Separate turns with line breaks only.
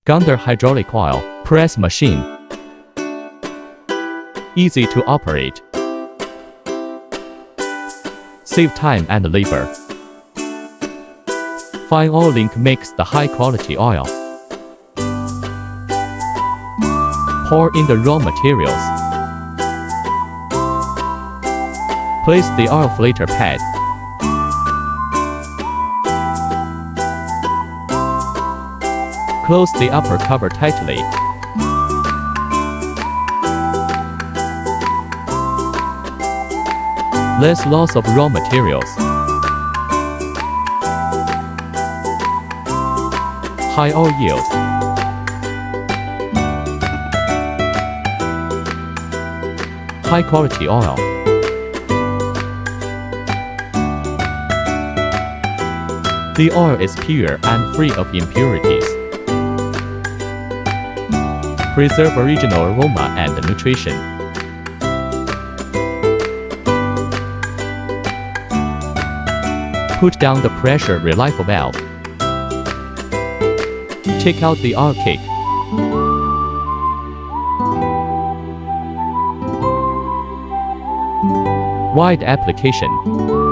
Gondor hydraulic oil press machine. Easy to operate. Save time and labor. Fine oil link makes the high quality oil. Pour in the raw materials. Place the oil filter pad. Close the upper cover tightly. Less loss of raw materials. High oil yield. High quality oil. The oil is pure and free of impurities. Preserve original aroma and nutrition. Put down the pressure relief valve. Take out the oil cake. Wide application.